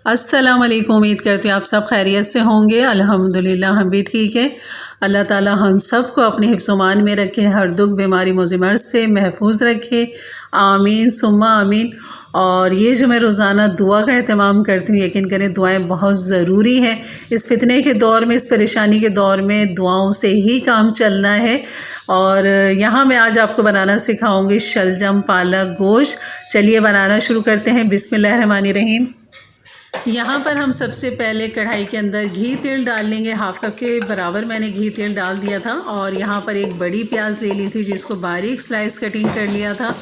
अस्सलाम वालेकुम। उम्मीद करती हूँ आप सब खैरियत से होंगे। अल्हम्दुलिल्लाह हम भी ठीक है। अल्लाह ताला हम सब को अपने हिफ्ज़-ओ-मान में रखे, हर दुख बीमारी मुज़िमर से महफूज रखे। आमीन सुम्मा आमीन। और ये जो मैं रोज़ाना दुआ का एहतमाम करती हूँ, यकीन करें दुआएं बहुत ज़रूरी हैं। इस फितने के दौर में, इस परेशानी के दौर में दुआओं से ही काम चलना है। और यहाँ मैं आज आपको बनाना सिखाऊंगी शलजम पालक गोश्त। चलिए बनाना शुरू करते हैं। बिस्मिल्लाहिर्रहमानिर्रहीम। यहाँ पर हम सबसे पहले कढ़ाई के अंदर घी तेल डाल लेंगे। हाफ़ कप के बराबर मैंने घी तेल डाल दिया था। और यहाँ पर एक बड़ी प्याज ले ली थी जिसको बारीक स्लाइस कटिंग कर लिया था।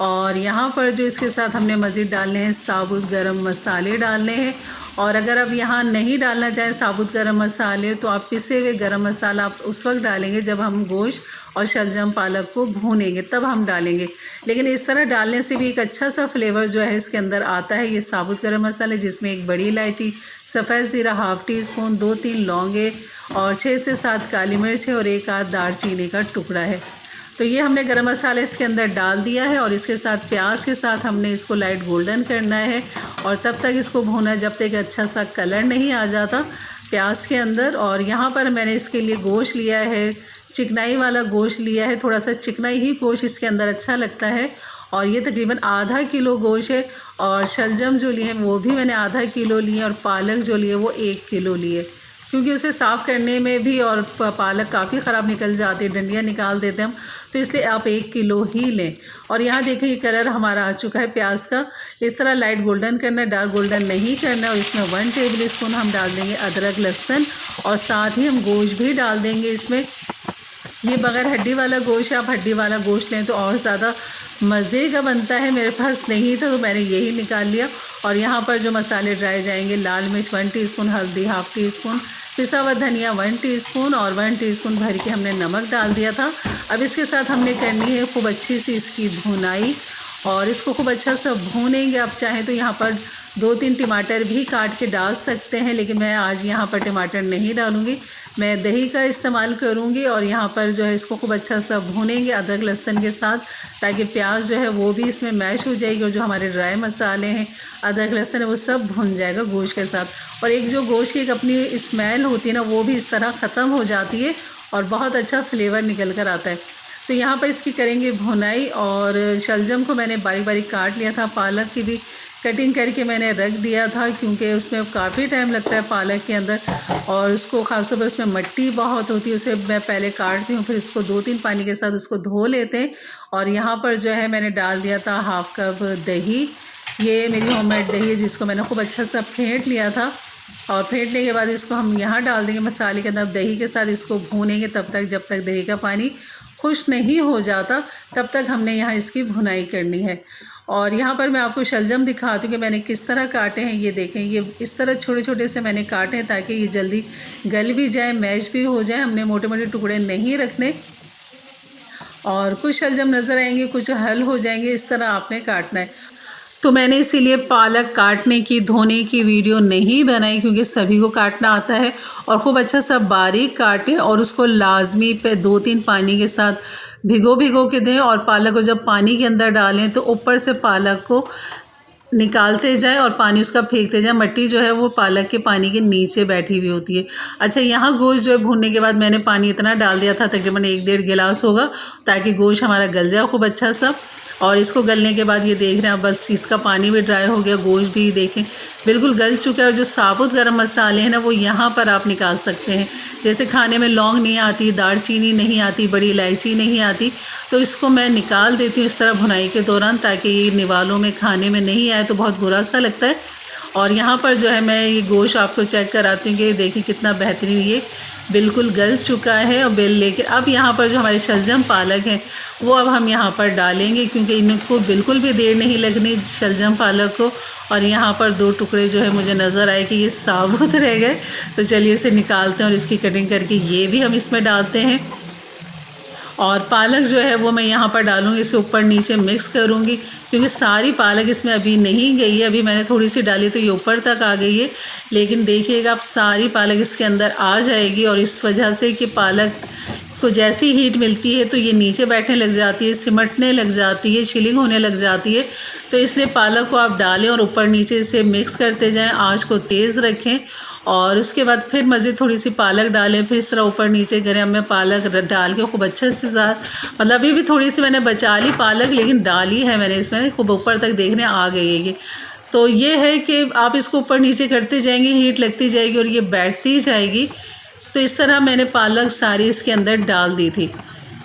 और यहाँ पर जो इसके साथ हमने मज़ीद डालने हैं साबुत गरम मसाले डालने हैं। और अगर आप यहाँ नहीं डालना चाहें साबुत गरम मसाले, तो आप पिसे हुए गरम मसाला आप उस वक्त डालेंगे जब हम गोश्त और शलजम पालक को भूनेंगे, तब हम डालेंगे। लेकिन इस तरह डालने से भी एक अच्छा सा फ्लेवर जो है इसके अंदर आता है। ये साबुत गरम मसाले जिसमें एक बड़ी इलायची, सफ़ेद ज़ीरा हाफ़ टी स्पून, 2-3 लौंगे और 6 से 7 काली मिर्च है और 1 आध दालचीनी का टुकड़ा है। तो ये हमने गरम मसाला इसके अंदर डाल दिया है। और इसके साथ प्याज के साथ हमने इसको लाइट गोल्डन करना है। और तब तक इसको भूना जब तक अच्छा सा कलर नहीं आ जाता प्याज के अंदर। और यहाँ पर मैंने इसके लिए गोश्त लिया है, चिकनाई वाला गोश्त लिया है। थोड़ा सा चिकनाई ही गोश्त इसके अंदर अच्छा लगता है। और ये तकरीबन आधा किलो गोश्त है। और शलजम जो लिए वो भी मैंने आधा किलो लिए। और पालक जो लिए वो 1 किलो लिए, क्योंकि उसे साफ़ करने में भी और पालक काफ़ी ख़राब निकल जाती है, डंडियाँ निकाल देते हैं हम, तो इसलिए आप 1 किलो ही लें। और यहाँ देखें ये कलर हमारा आ चुका है प्याज का। इस तरह लाइट गोल्डन करना है, डार्क गोल्डन नहीं करना। और इसमें 1 टेबल स्पून हम डाल देंगे अदरक लहसुन। और साथ ही हम गोश्त भी डाल देंगे इसमें। ये बग़ैर हड्डी वाला गोश्त है, आप हड्डी वाला गोश्त लें तो और ज़्यादा मज़े का बनता है। मेरे पास नहीं था तो मैंने यही निकाल लिया। और यहाँ पर जो मसाले डाले जाएंगे, लाल मिर्च 1 टीस्पून, हल्दी हाफ़ टी स्पून, पिसा हुआ धनिया 1 टीस्पून और 1 टीस्पून भर के हमने नमक डाल दिया था। अब इसके साथ हमने करनी है खूब अच्छी सी इसकी भुनाई। और इसको खूब अच्छा सा भूनेंगे। आप चाहें तो यहाँ पर 2-3 टमाटर भी काट के डाल सकते हैं, लेकिन मैं आज यहाँ पर टमाटर नहीं डालूँगी, मैं दही का इस्तेमाल करूँगी। और यहाँ पर जो है इसको खूब अच्छा सा भूनेंगे अदरक लहसुन के साथ, ताकि प्याज जो है वो भी इसमें मैश हो जाएगी। और जो हमारे ड्राई मसाले हैं, अदरक लहसुन है, वो सब भुन जाएगा गोश्त के साथ। और एक जो गोश्त की एक अपनी स्मेल होती है ना, वो भी इस तरह ख़त्म हो जाती है और बहुत अच्छा फ्लेवर निकल कर आता है। तो यहाँ पर इसकी करेंगे भुनाई। और शलजम को मैंने बारीक बारीक काट लिया था, पालक की भी कटिंग करके मैंने रख दिया था, क्योंकि उसमें काफ़ी टाइम लगता है पालक के अंदर। और उसको ख़ासतौर पर उसमें मिट्टी बहुत होती है, उसे मैं पहले काटती हूँ, फिर इसको 2-3 पानी के साथ उसको धो लेते हैं। और यहाँ पर जो है मैंने डाल दिया था हाफ़ कप दही। ये मेरी होममेड दही है जिसको मैंने खूब अच्छा सा फेंट लिया था। और फेंटने के बाद इसको हम यहाँ डाल देंगे मसाले के अंदर। दही के साथ इसको भूनेंगे तब तक जब तक दही का पानी खुश नहीं हो जाता, तब तक हमने यहाँ इसकी भुनाई करनी है। और यहाँ पर मैं आपको शलजम दिखाती हूँ कि मैंने किस तरह काटे हैं। ये देखें, ये इस तरह छोटे छोटे से मैंने काटे हैं ताकि ये जल्दी गल भी जाए, मैश भी हो जाए। हमने मोटे मोटे टुकड़े नहीं रखने। और कुछ शलजम नज़र आएंगे, कुछ हल हो जाएंगे, इस तरह आपने काटना है। तो मैंने इसीलिए पालक काटने की, धोने की वीडियो नहीं बनाई, क्योंकि सभी को काटना आता है। और खूब अच्छा सा बारीक काटें और उसको लाजमी पे 2-3 पानी के साथ भिगो के दें। और पालक को जब पानी के अंदर डालें तो ऊपर से पालक को निकालते जाएं और पानी उसका फेंकते जाएं। मिट्टी जो है वो पालक के पानी के नीचे बैठी हुई होती है। अच्छा, यहाँ गोश्त जो है भूनने के बाद मैंने पानी इतना डाल दिया था, तकरीबन 1-1.5 गिलास होगा, ताकि गोश्त हमारा गल जाए खूब अच्छा सा। और इसको गलने के बाद ये देख रहे हैं आप, बस इसका पानी भी ड्राई हो गया, गोश्त भी देखें बिल्कुल गल चुका है। और जो साबुत गरम मसाले हैं ना, वो यहाँ पर आप निकाल सकते हैं। जैसे खाने में लौंग नहीं आती, दालचीनी नहीं आती, बड़ी इलायची नहीं आती, तो इसको मैं निकाल देती हूँ इस तरह भुनाई के दौरान, ताकि ये निवालों में खाने में नहीं आए तो बहुत बुरा सा लगता है। और यहाँ पर जो है मैं ये गोश्त आपको चेक कराती हूँ कि देखिए कितना बेहतरीन ये बिल्कुल गल चुका है। और लेकिन अब यहाँ पर जो हमारे शलजम पालक हैं वो अब हम यहाँ पर डालेंगे, क्योंकि इनको बिल्कुल भी देर नहीं लगनी शलजम पालक को। और यहाँ पर 2 टुकड़े जो है मुझे नज़र आए कि ये साबुत रह गए, तो चलिए इसे निकालते हैं और इसकी कटिंग करके ये भी हम इसमें डालते हैं। और पालक जो है वो मैं यहाँ पर डालूँगी, इसे ऊपर नीचे मिक्स करूँगी, क्योंकि सारी पालक इसमें अभी नहीं गई है। अभी मैंने थोड़ी सी डाली तो ये ऊपर तक आ गई है, लेकिन देखिएगा अब सारी पालक इसके अंदर आ जाएगी। और इस वजह से कि पालक को जैसी हीट मिलती है तो ये नीचे बैठने लग जाती है, सिमटने लग जाती है, शिलिंग होने लग जाती है। तो इसलिए पालक को आप डालें और ऊपर नीचे से मिक्स करते जाएं, आँच को तेज़ रखें और उसके बाद फिर मज़ीद थोड़ी सी पालक डालें, फिर इस तरह ऊपर नीचे करें। अब मैं पालक डाल के खूब अच्छे से मतलब अभी भी थोड़ी सी मैंने बचा ली पालक, लेकिन डाली है मैंने इसमें, खूब ऊपर तक देखने आ गई है ये। तो ये है कि आप इसको ऊपर नीचे करते जाएंगे, हीट लगती जाएगी और ये बैठती जाएगी। तो इस तरह मैंने पालक सारी इसके अंदर डाल दी थी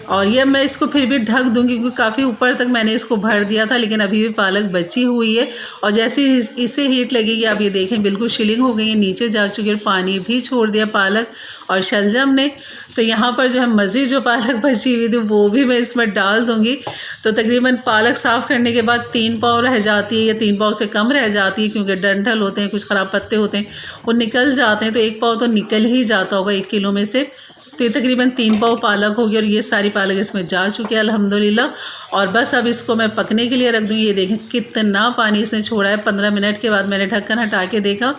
और ये मैं इसको फिर भी ढक दूंगी क्योंकि काफ़ी ऊपर तक मैंने इसको भर दिया था, लेकिन अभी भी पालक बची हुई है। और जैसे इसे हीट लगेगी आप ये देखें बिल्कुल शिलिंग हो गई है, नीचे जा चुकी है और पानी भी छोड़ दिया पालक और शलजम ने। तो यहाँ पर जो है मज़ीद जो पालक बची हुई थी वो भी मैं इसमें डाल दूँगी। तो तकरीबन पालक साफ़ करने के बाद 3 पाव रह जाती है या 3 पाव से कम रह जाती है, क्योंकि डंठल होते हैं, कुछ ख़राब पत्ते होते हैं, वो निकल जाते हैं। तो 1 पाव तो निकल ही जाता होगा 1 किलो में से। तो ये तकरीबन 3 पाव पालक होगी और ये सारी पालक इसमें जा चुकी है अल्हम्दुलिल्लाह। और बस अब इसको मैं पकने के लिए रख दूँगी। ये देखें कितना पानी इसने छोड़ा है। 15 मिनट के बाद मैंने ढक्कन हटा के देखा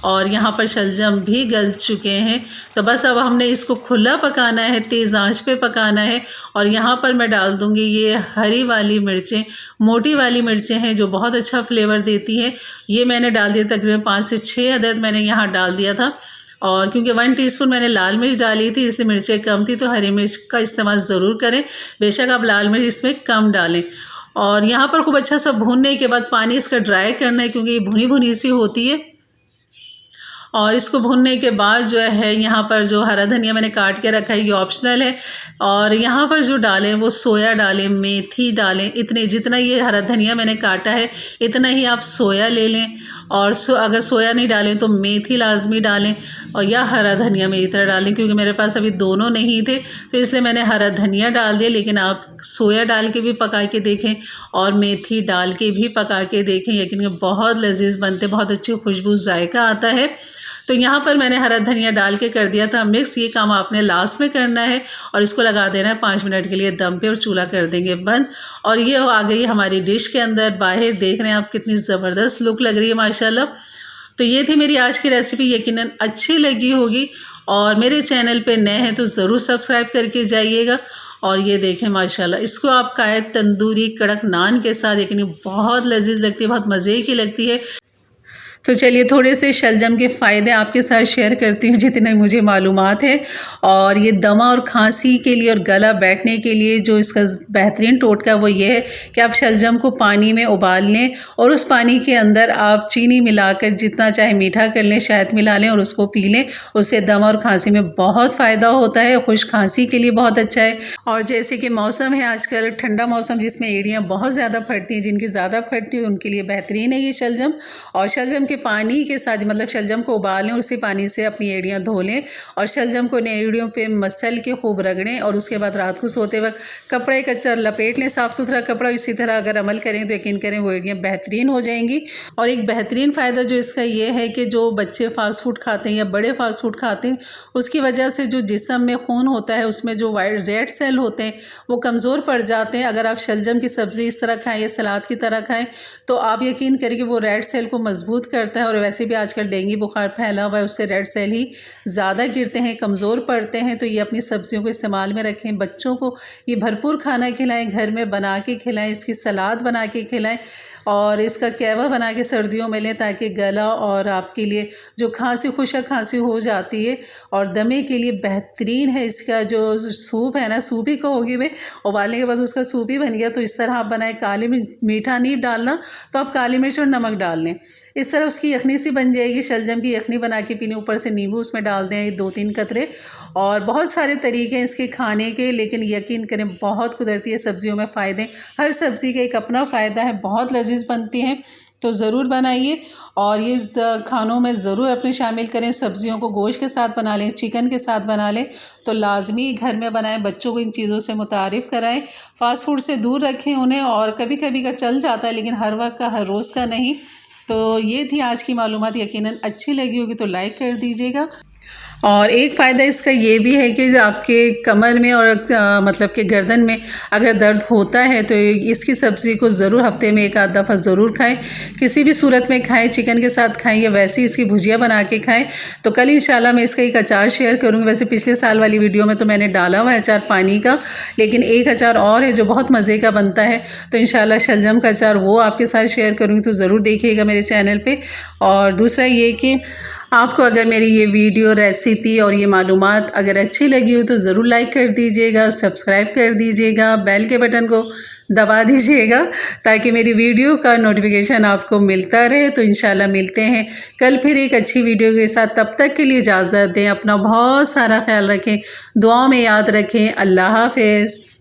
और यहाँ पर शलजम भी गल चुके हैं। तो बस अब हमने इसको खुला पकाना है, तेज़ आंच पे पकाना है। और यहाँ पर मैं डाल दूँगी ये हरी वाली मिर्चें, मोटी वाली मिर्चें हैं जो बहुत अच्छा फ्लेवर देती हैं। ये मैंने डाल दिया तकरीबन 5 से 6 अदद मैंने यहाँ डाल दिया था। और क्योंकि 1 टीस्पून मैंने लाल मिर्च डाली थी इसलिए मिर्चें कम थी, तो हरी मिर्च का इस्तेमाल ज़रूर करें। बेशक आप लाल मिर्च इसमें कम डालें। और यहाँ पर खूब अच्छा सा भूनने के बाद पानी इसका ड्राई करना है क्योंकि ये भुनी भुनी सी होती है। और इसको भूनने के बाद जो है यहाँ पर जो हरा धनिया मैंने काट के रखा है ये ऑप्शनल है। और यहाँ पर जो डालें वो सोया डालें, मेथी डालें, इतने जितना ये हरा धनिया मैंने काटा है इतना ही आप सोया ले लें। और अगर सोया नहीं डालें तो मेथी लाजमी डालें और या हरा धनिया मेरी तरह डालें, क्योंकि मेरे पास अभी दोनों नहीं थे तो इसलिए मैंने हरा धनिया डाल दिया। लेकिन आप सोया डाल के भी पका के देखें और मेथी डाल के भी पका के देखें, यकीन बहुत लजीज बनते, बहुत अच्छी खुशबू जायका आता है। तो यहाँ पर मैंने हरा धनिया डाल के कर दिया था मिक्स। ये काम आपने लास्ट में करना है और इसको लगा देना है 5 मिनट के लिए दम पे और चूल्हा कर देंगे बंद। और ये आ गई हमारी डिश के अंदर। बाहर देख रहे हैं आप कितनी ज़बरदस्त लुक लग रही है माशाल्लाह। तो ये थी मेरी आज की रेसिपी, यकीनन अच्छी लगी होगी। और मेरे चैनल पे नए हैं तो ज़रूर सब्सक्राइब करके जाइएगा। और ये देखें माशाल्लाह, इसको आप खाएं तंदूरी कड़क नान के साथ, यकीन बहुत लजीज लगती है, बहुत मज़े की लगती है। तो चलिए थोड़े से शलजम के फ़ायदे आपके साथ शेयर करती हूँ जितने मुझे मालूमात है। और ये दमा और खांसी के लिए और गला बैठने के लिए जो इसका बेहतरीन टोटका वो ये है कि आप शलजम को पानी में उबाल लें और उस पानी के अंदर आप चीनी मिलाकर जितना चाहे मीठा कर लें, शहद मिला लें और उसको पी लें। उससे दमा और खांसी में बहुत फ़ायदा होता है, खुश खांसी के लिए बहुत अच्छा है। और जैसे कि मौसम है आजकल ठंडा मौसम, जिसमें एड़ियाँ बहुत ज़्यादा फटती हैं, जिनकी ज़्यादा फटती है उनके लिए बेहतरीन है ये शलजम। और शलजम के पानी के साथ मतलब शलजम को उबाल लें और उसी पानी से अपनी एड़ियाँ धो लें और शलजम को एड़ियों पे मसल के खूब रगड़ें। और उसके बाद रात को सोते वक्त कपड़ा एक अच्छा लपेट लें, साफ़ सुथरा कपड़ा। इसी तरह अगर अमल करें तो यकीन करें वो एड़ियाँ बेहतरीन हो जाएंगी। और एक बेहतरीन फ़ायदा जो इसका ये है कि जो बच्चे फ़ास्ट फूड खाते हैं या बड़े फ़ास्ट फूड खाते हैं उसकी वजह से जो जिस्म में खून होता है उसमें जो वाइट रेड सेल होते हैं वो कमज़ोर पड़ जाते हैं। अगर आप शलजम की सब्ज़ी इस तरह खाएँ या सलाद की तरह खाएँ तो आप यकीन करें कि वो रेड सेल को मजबूत करता है। और वैसे भी आजकल डेंगू बुखार फैला हुआ है, उससे रेड सेल ही ज़्यादा गिरते हैं, कमज़ोर पड़ते हैं। तो ये अपनी सब्जियों को इस्तेमाल में रखें, बच्चों को ये भरपूर खाना खिलाएं, घर में बना के खिलाएं, इसकी सलाद बना के खिलाएं और इसका कहवा बना के सर्दियों में लें ताकि गला और आपके लिए जो खांसी खुशक खांसी हो जाती है और दमे के लिए बेहतरीन है। इसका जो सूप है ना, सूप ही कहोगी मैं, उबालने के बाद उसका सूप ही बन गया। तो इस तरह आप बनाएं, काली मिर्च मीठा नहीं डालना तो आप काली मिर्च और नमक डाल लें, इस तरह उसकी यखनी सी बन जाएगी। शलजम की यखनी बना के पीने, ऊपर से नींबू उसमें डाल दें 2-3 कतरे। और बहुत सारे तरीके हैं इसके खाने के, लेकिन यकीन करें बहुत कुदरती है सब्जियों में फ़ायदे। हर सब्ज़ी का एक अपना फ़ायदा है, बहुत लजीज बनती हैं। तो ज़रूर बनाइए और ये खानों में ज़रूर अपने शामिल करें। सब्जियों को गोश्त के साथ बना लें, चिकन के साथ बना लें, तो लाजमी घर में बनाएं। बच्चों को इन चीज़ों से मुतारिफ़ कराएं, फ़ास्ट फूड से दूर रखें उन्हें। और कभी कभी का चल जाता है लेकिन हर वक्त का, हर रोज़ का नहीं। तो ये थी आज की मालूमात, यकीनन अच्छी लगी होगी तो लाइक कर दीजिएगा। और एक फ़ायदा इसका ये भी है कि आपके कमर में और मतलब कि गर्दन में अगर दर्द होता है तो इसकी सब्ज़ी को ज़रूर हफ्ते में एक आध दफ़ा ज़रूर खाएं, किसी भी सूरत में खाएं, चिकन के साथ खाएं या वैसे ही इसकी भुजिया बना के खाएं। तो कल इंशाल्लाह मैं इसका एक अचार शेयर करूँगी। वैसे पिछले साल वाली वीडियो में तो मैंने डाला हुआ है अचार पानी का, लेकिन एक अचार और है जो बहुत मज़े का बनता है, तो इंशाल्लाह शलजम का अचार वो आपके साथ शेयर करूँगी, तो ज़रूर देखिएगा मेरे चैनल पर। और दूसरा ये कि आपको अगर मेरी ये वीडियो रेसिपी और ये मालूमात अगर अच्छी लगी हो तो ज़रूर लाइक कर दीजिएगा, सब्सक्राइब कर दीजिएगा, बेल के बटन को दबा दीजिएगा ताकि मेरी वीडियो का नोटिफिकेशन आपको मिलता रहे। तो इंशाल्लाह मिलते हैं कल फिर एक अच्छी वीडियो के साथ। तब तक के लिए इजाज़त दें, अपना बहुत सारा ख्याल रखें, दुआओं में याद रखें। अल्लाह हाफ़िज़।